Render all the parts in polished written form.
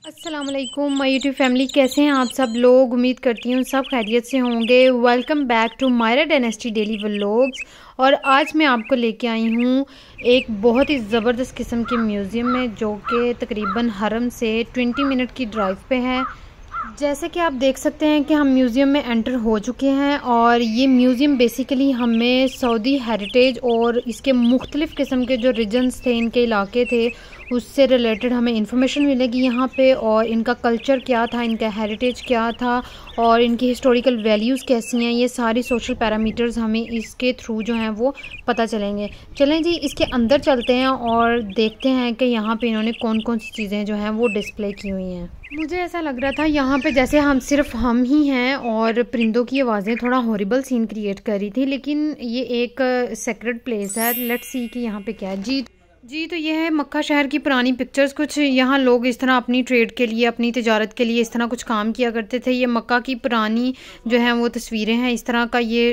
अस्सलाम वालेकुम my YouTube family, कैसे हैं आप सब लोग। उम्मीद करती हूँ सब खैरियत से होंगे। Welcome back to Myra dynasty daily vlogs. और आज मैं आपको लेके आई हूँ एक बहुत ही ज़बरदस्त किस्म के म्यूज़ियम में, जो कि तकरीबन हरम से 20 मिनट की ड्राइव पे है। जैसे कि आप देख सकते हैं कि हम म्यूज़ियम में एंटर हो चुके हैं और ये म्यूज़ियम बेसिकली हमें सऊदी हेरिटेज और इसके मुख्तलिफ़ किस्म के जो रीजन्स थे, इनके इलाके थे, उससे रिलेटेड हमें इंफॉर्मेशन मिलेगी यहाँ पे। और इनका कल्चर क्या था, इनका हेरिटेज क्या था और इनकी हिस्टोरिकल वैल्यूज़ कैसी हैं, ये सारी सोशल पैरामीटर्स हमें इसके थ्रू जो हैं वो पता चलेंगे। चलें जी, इसके अंदर चलते हैं और देखते हैं कि यहाँ पे इन्होंने कौन कौन सी चीज़ें जो हैं वो डिस्प्ले की हुई हैं। मुझे ऐसा लग रहा था यहाँ पे जैसे सिर्फ हम ही हैं और परिंदों की आवाज़ें थोड़ा हॉरिबल सीन क्रिएट कर रही थी, लेकिन ये एक सेक्रेड प्लेस है। लेट्स सी कि यहाँ पे क्या है। जी तो ये है मक्का शहर की पुरानी पिक्चर्स। कुछ यहाँ लोग इस तरह अपनी ट्रेड के लिए, अपनी तिजारत के लिए इस तरह कुछ काम किया करते थे। ये मक्का की पुरानी जो है वो तस्वीरें हैं, इस तरह का ये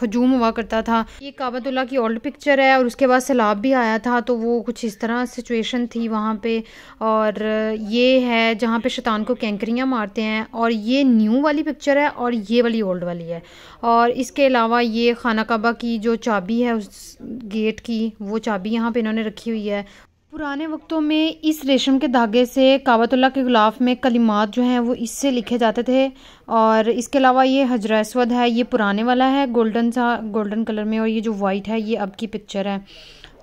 हजूम हुआ करता था। ये काबतुल्लाह की ओल्ड पिक्चर है और उसके बाद सैलाब भी आया था, तो वो कुछ इस तरह सिचुएशन थी वहाँ पे। और ये है जहाँ पे शैतान को कैंकरियाँ मारते हैं। और ये न्यू वाली पिक्चर है और ये वाली ओल्ड वाली है। और इसके अलावा ये खाना काबा की जो चाबी है उस गेट की, वो चाबी यहाँ पे इन्होंने रखी हुई है। पुराने वक्तों में इस रेशम के धागे से काबतुल्लाह के गिलाफ में कलिमात जो हैं वो इससे लिखे जाते थे। और इसके अलावा ये हजर अस्वद है, ये पुराने वाला है, गोल्डन कलर में। और ये जो वाइट है ये अब की पिक्चर है।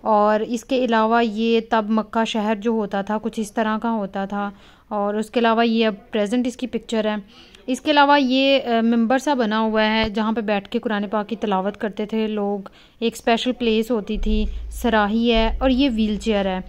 और इसके अलावा ये तब मक्का शहर जो होता था कुछ इस तरह का होता था। और उसके अलावा ये अब प्रेजेंट इसकी पिक्चर है। इसके अलावा ये मिंबर सा बना हुआ है जहाँ पे बैठ के कुरान पाक की तिलावत करते थे लोग। एक स्पेशल प्लेस होती थी, सराही है। और ये व्हील चेयर है।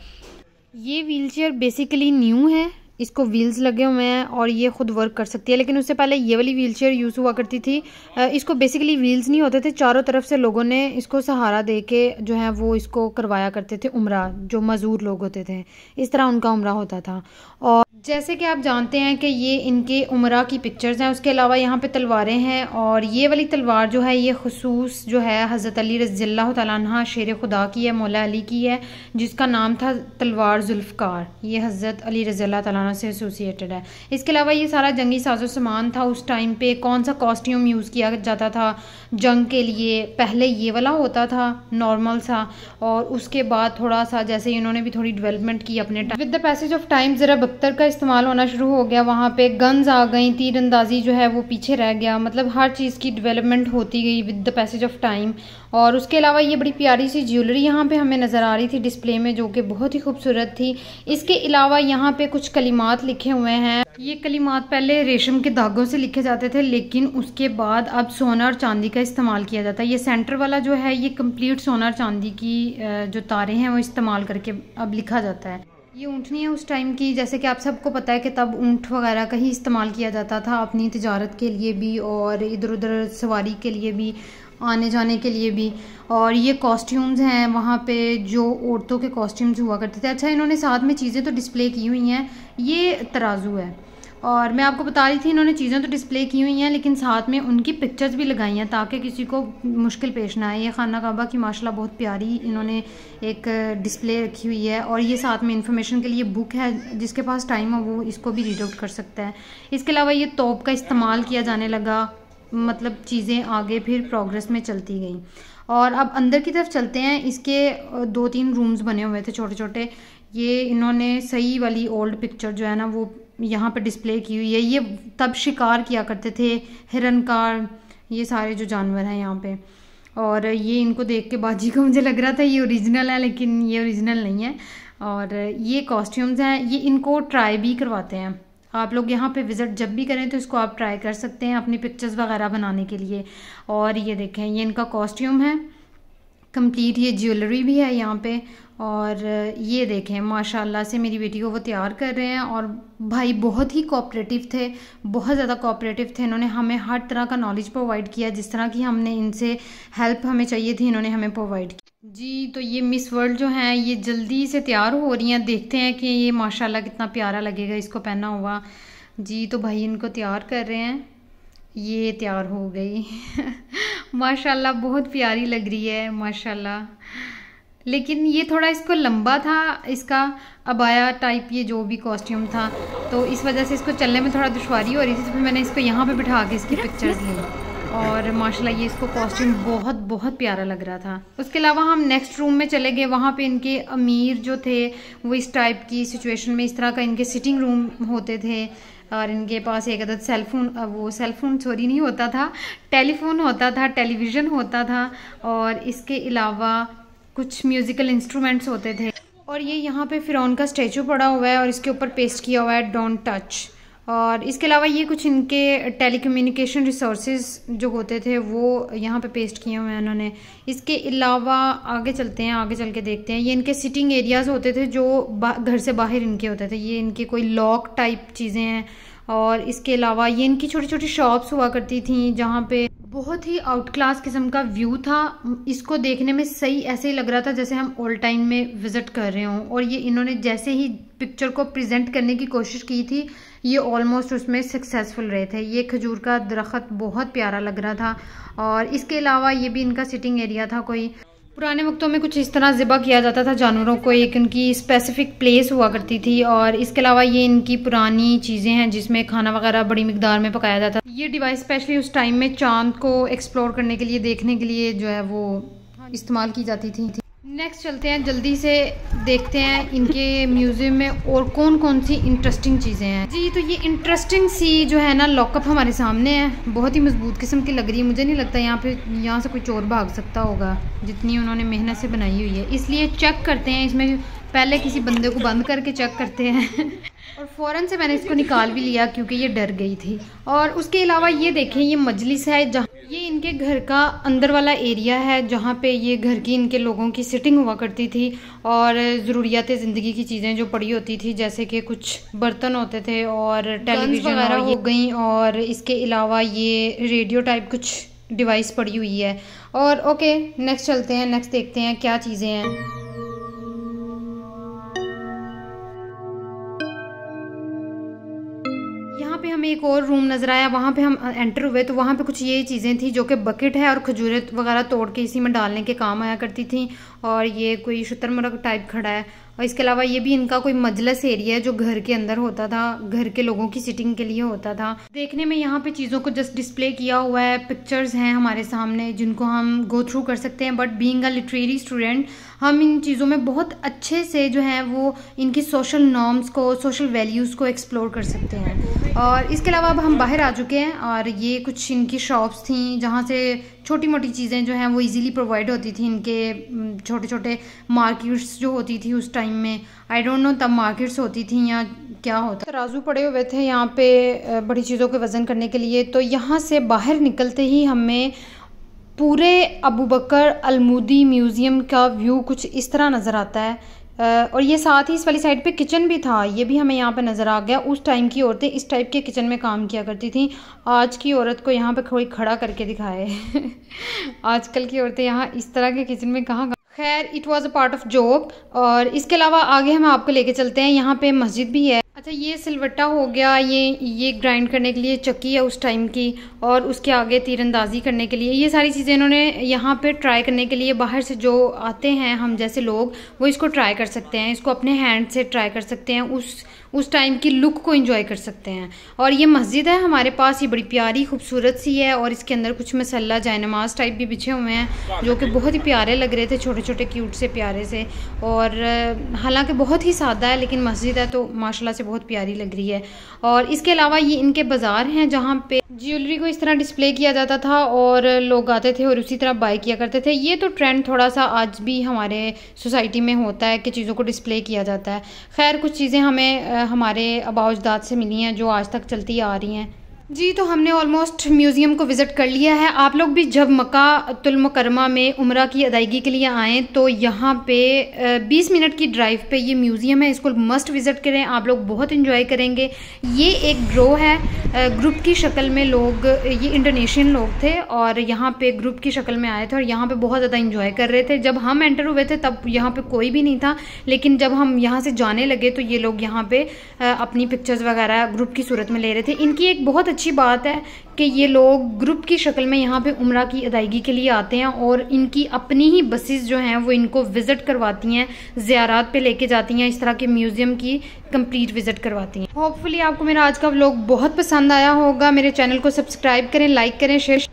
ये व्हील चेयर बेसिकली न्यू है, इसको व्हील्स लगे हुए हैं और ये खुद वर्क कर सकती है। लेकिन उससे पहले ये वाली व्हील चेयर यूज़ हुआ करती थी। इसको बेसिकली व्हील्स नहीं होते थे, चारों तरफ से लोगों ने इसको सहारा दे के जो है वो इसको करवाया करते थे उम्रा। जो मजदूर लोग होते थे, इस तरह उनका उम्रा होता था। और जैसे कि आप जानते हैं कि ये इनके उम्रा की पिक्चर्स हैं। उसके अलावा यहाँ पे तलवारें हैं। और ये वाली तलवार जो है ये खुसूस जो है हज़रत अली रज़ियल्लाहु तआला अन्हा शेर खुदा की है, मौला अली की है, जिसका नाम था तलवार जुल्फ़कार। ये हज़रत अली रज़ियल्लाहु तआला अन्हु से एसोसिएटेड है। इसके अलावा ये सारा जंगी साजो सामान था उस टाइम पे। कौन सा कॉस्ट्यूम यूज़ किया जाता था जंग के लिए, पहले ये वाला होता था नॉर्मल सा। और उसके बाद थोड़ा सा जैसे इन्होंने भी थोड़ी डेवलपमेंट की अपने time. With the passage of time ज़रा बख्तर का इस्तेमाल होना शुरू हो गया, वहाँ पे गन्स आ गई, तीरंदाजी जो है वो पीछे रह गया। मतलब हर चीज़ की डेवलपमेंट होती गई with the passage of time. और उसके अलावा ये बड़ी प्यारी सी ज्वेलरी यहाँ पे हमें नज़र आ रही थी डिस्प्ले में, जो कि बहुत ही खूबसूरत थी। इसके अलावा यहाँ पे कुछ कलिमात लिखे हुए हैं। ये कलिमात पहले रेशम के धागों से लिखे जाते थे, लेकिन उसके बाद अब सोना और चांदी का इस्तेमाल किया जाता है। ये सेंटर वाला जो है ये कंप्लीट सोना और चांदी की जो तारे हैं वो इस्तेमाल करके अब लिखा जाता है। ये ऊँटनी है उस टाइम की, जैसे कि आप सबको पता है कि तब ऊँट वगैरह का ही इस्तेमाल किया जाता था अपनी तिजारत के लिए भी और इधर उधर सवारी के लिए भी, आने जाने के लिए भी। और ये कॉस्ट्यूम्स हैं वहाँ पे जो औरतों के कॉस्ट्यूम्स हुआ करते थे। अच्छा, इन्होंने साथ में चीज़ें तो डिस्प्ले की हुई हैं। ये तराजू है और मैं आपको बता रही थी इन्होंने चीज़ें तो डिस्प्ले की हुई हैं, लेकिन साथ में उनकी पिक्चर्स भी लगाई हैं ताकि किसी को मुश्किल पेश ना आए। ये खाना काबा की माशाल्लाह बहुत प्यारी इन्होंने एक डिस्प्ले रखी हुई है। और ये साथ में इंफॉर्मेशन के लिए बुक है, जिसके पास टाइम हो वो इसको भी रीड आउट कर सकता है। इसके अलावा ये तोप का इस्तेमाल किया जाने लगा, मतलब चीज़ें आगे फिर प्रोग्रेस में चलती गई। और अब अंदर की तरफ चलते हैं। इसके 2-3 रूम्स बने हुए थे छोटे छोटे। ये इन्होंने सही वाली ओल्ड पिक्चर जो है ना वो यहाँ पे डिस्प्ले की हुई है। ये तब शिकार किया करते थे, हिरनकार, ये सारे जो जानवर हैं यहाँ पे। और ये इनको देख के बाजी को मुझे लग रहा था ये ओरिजिनल है, लेकिन ये ओरिजिनल नहीं है। और ये कॉस्ट्यूम्स हैं, ये इनको ट्राई भी करवाते हैं। आप लोग यहाँ पे विज़िट जब भी करें तो इसको आप ट्राई कर सकते हैं अपनी पिक्चर्स वगैरह बनाने के लिए। और ये देखें, ये इनका कॉस्ट्यूम है कंप्लीट। ये ज्वेलरी भी है यहाँ पे। और ये देखें माशाल्लाह से मेरी बेटी को वो तैयार कर रहे हैं। और भाई बहुत ही कोऑपरेटिव थे, बहुत ज़्यादा कोऑपरेटिव थे। इन्होंने हमें हर तरह का नॉलेज प्रोवाइड किया, जिस तरह की हमने इनसे हेल्प हमें चाहिए थी इन्होंने हमें प्रोवाइड की। जी तो ये मिस वर्ल्ड जो हैं ये जल्दी से तैयार हो रही हैं। देखते हैं कि ये माशाल्लाह कितना प्यारा लगेगा इसको पहना हुआ। जी तो भाई इनको तैयार कर रहे हैं, ये तैयार हो गई माशाल्लाह बहुत प्यारी लग रही है माशाल्लाह। लेकिन ये थोड़ा इसको लंबा था, इसका अबाया टाइप ये जो भी कॉस्ट्यूम था, तो इस वजह से इसको चलने में थोड़ा दुश्वारी हो रही थी। तो फिर मैंने इसको यहाँ पे बिठा के इसकी पिक्चर्स ली और माशाल्लाह ये इसको कॉस्ट्यूम बहुत बहुत प्यारा लग रहा था। उसके अलावा हम नेक्स्ट रूम में चले गए। वहाँ पे इनके अमीर जो थे वो इस टाइप की सिचुएशन में इस तरह का इनके सिटिंग रूम होते थे और इनके पास एक अदद सेलफोन सॉरी नहीं होता था, टेलीफोन होता था, टेलीविज़न होता था और इसके अलावा कुछ म्यूज़िकल इंस्ट्रूमेंट्स होते थे। और ये यहाँ पे फ़िरौन का स्टैचू पड़ा हुआ है और इसके ऊपर पेस्ट किया हुआ है डोंट टच। और इसके अलावा ये कुछ इनके टेलीकम्युनिकेशन रिसोर्सेज जो होते थे वो यहाँ पे पेस्ट किए हुए हैं उन्होंने। इसके अलावा आगे चलते हैं, आगे चल के देखते हैं। ये इनके सिटिंग एरियाज़ होते थे जो घर से बाहर इनके होते थे। ये इनके कोई लॉक टाइप चीज़ें हैं। और इसके अलावा ये इनकी छोटी छोटी शॉप्स हुआ करती थी जहाँ पे बहुत ही आउट क्लास किस्म का व्यू था। इसको देखने में सही ऐसे ही लग रहा था जैसे हम ओल्ड टाइम में विजिट कर रहे हों। और ये इन्होंने जैसे ही पिक्चर को प्रेजेंट करने की कोशिश की थी ये ऑलमोस्ट उसमें सक्सेसफुल रहे थे। ये खजूर का दरख्त बहुत प्यारा लग रहा था। और इसके अलावा ये भी इनका सिटिंग एरिया था। कोई पुराने वक्तों में कुछ इस तरह ज़िबा किया जाता था जानवरों को, एक इनकी स्पेसिफिक प्लेस हुआ करती थी। और इसके अलावा ये इनकी पुरानी चीज़ें हैं जिसमें खाना वगैरह बड़ी मिकदार में पकाया जाता था। ये डिवाइस स्पेशली उस टाइम में चांद को एक्सप्लोर करने के लिए, देखने के लिए जो है वो इस्तेमाल की जाती थी। नेक्स्ट चलते हैं, जल्दी से देखते हैं इनके म्यूज़ियम में और कौन कौन सी इंटरेस्टिंग चीज़ें हैं। जी तो ये इंटरेस्टिंग सी जो है ना लॉकअप हमारे सामने है, बहुत ही मजबूत किस्म की लग रही है। मुझे नहीं लगता यहाँ से कोई चोर भाग सकता होगा, जितनी उन्होंने मेहनत से बनाई हुई है। इसलिए चेक करते हैं, इसमें पहले किसी बंदे को बंद करके चेक करते हैं और फ़ौरन से मैंने इसको निकाल भी लिया क्योंकि ये डर गई थी। और उसके अलावा ये देखें, ये मजलिस है जहाँ ये इनके घर का अंदर वाला एरिया है जहाँ पे ये घर की इनके लोगों की सिटिंग हुआ करती थी और ज़रूरियात ज़िंदगी की चीज़ें जो पड़ी होती थी जैसे कि कुछ बर्तन होते थे और टेलीविज़न वगैरह हो गई। और इसके अलावा ये रेडियो टाइप कुछ डिवाइस पड़ी हुई है। और ओके नेक्स्ट चलते हैं, नेक्स्ट देखते हैं क्या चीज़ें हैं। यहाँ पे हमें एक और रूम नज़र आया, वहाँ पे हम एंटर हुए तो वहाँ पे कुछ ये चीज़ें थी जो कि बकेट है और खजूरें वगैरह तोड़ के इसी में डालने के काम आया करती थी। और ये कोई शुतुरमुर्ग टाइप खड़ा है। और इसके अलावा ये भी इनका कोई मजलिस एरिया है जो घर के अंदर होता था, घर के लोगों की सिटिंग के लिए होता था। देखने में यहाँ पे चीज़ों को जस्ट डिस्प्ले किया हुआ है, पिक्चर्स हैं हमारे सामने जिनको हम गो थ्रू कर सकते हैं। But being a literary student हम इन चीज़ों में बहुत अच्छे से जो है वो इनकी सोशल नॉर्म्स को, सोशल वैल्यूज़ को एक्सप्लोर कर सकते हैं। और इसके अलावा अब हम बाहर आ चुके हैं और ये कुछ इनकी शॉप्स थी जहाँ से छोटी मोटी चीज़ें जो हैं वो इजीली प्रोवाइड होती थी। इनके छोटे छोटे मार्केट्स जो होती थी उस टाइम में, आई डोंट नो तब मार्केट्स होती थी या क्या होता। तराजू पड़े हुए थे यहाँ पे बड़ी चीज़ों के वज़न करने के लिए। तो यहाँ से बाहर निकलते ही हमें पूरे अबू बकर अलमूदी म्यूज़ियम का व्यू कुछ इस तरह नज़र आता है। और ये साथ ही इस वाली साइड पे किचन भी था, ये भी हमें यहाँ पे नज़र आ गया। उस टाइम की औरतें इस टाइप के किचन में काम किया करती थी। आज की औरत को यहाँ पे कोई खड़ा करके दिखाए आजकल की औरतें यहाँ इस तरह के किचन में कहाँ। खैर it was a part of job. और इसके अलावा आगे हम आपको लेके चलते हैं, यहाँ पे मस्जिद भी है। अच्छा ये सिलवट्टा हो गया, ये ग्राइंड करने के लिए चक्की है उस टाइम की। और उसके आगे तीरंदाजी करने के लिए ये सारी चीज़ें इन्होंने यहाँ पे ट्राई करने के लिए, बाहर से जो आते हैं हम जैसे लोग वो इसको ट्राई कर सकते हैं, इसको अपने हैंड से ट्राई कर सकते हैं, उस टाइम की लुक को एंजॉय कर सकते हैं। और ये मस्जिद है हमारे पास, ये बड़ी प्यारी खूबसूरत सी है और इसके अंदर कुछ मसल्ला जायनमाज टाइप भी बिछे हुए हैं जो कि बहुत ही प्यारे लग रहे थे, छोटे छोटे क्यूट से प्यारे से। और हालांकि बहुत ही सादा है लेकिन मस्जिद है तो माशाल्लाह से बहुत प्यारी लग रही है। और इसके अलावा ये इनके बाज़ार हैं जहाँ पे ज्वेलरी को इस तरह डिस्प्ले किया जाता था और लोग आते थे और उसी तरह बाय किया करते थे। ये तो ट्रेंड थोड़ा सा आज भी हमारे सोसाइटी में होता है कि चीज़ों को डिस्प्ले किया जाता है। खैर कुछ चीज़ें हमें हमारे आबाओ अजदाद से मिली हैं जो आज तक चलती आ रही हैं। जी तो हमने ऑलमोस्ट म्यूज़ियम को विज़िट कर लिया है। आप लोग भी जब मक्का मुकरमा में उम्रा की अदायगी के लिए आएँ तो यहाँ पे 20 मिनट की ड्राइव पे ये म्यूज़ियम है, इसको मस्ट विज़िट करें, आप लोग बहुत इन्जॉय करेंगे। ये एक ड्रो है, ग्रुप की शक्ल में लोग, ये इंडोनेशियन लोग थे और यहाँ पे ग्रुप की शक्ल में आए थे और यहाँ पे बहुत ज़्यादा इंजॉय कर रहे थे। जब हम एंटर हुए थे तब यहाँ पे कोई भी नहीं था, लेकिन जब हम यहाँ से जाने लगे तो ये लोग यहाँ पे अपनी पिक्चर्स वगैरह ग्रुप की सूरत में ले रहे थे। इनकी एक बहुत अच्छी बात है कि ये लोग ग्रुप की शक्ल में यहाँ पे उम्रा की अदायगी के लिए आते हैं और इनकी अपनी ही बसेस जो हैं वो इनको विज़िट करवाती हैं, ज़ियारात पे लेके जाती हैं, इस तरह के म्यूज़ियम की कंप्लीट विज़िट करवाती हैं। होपफुली आपको मेरा आज का व्लॉग बहुत पसंद आया होगा। मेरे चैनल को सब्सक्राइब करें, लाइक करें, शेयर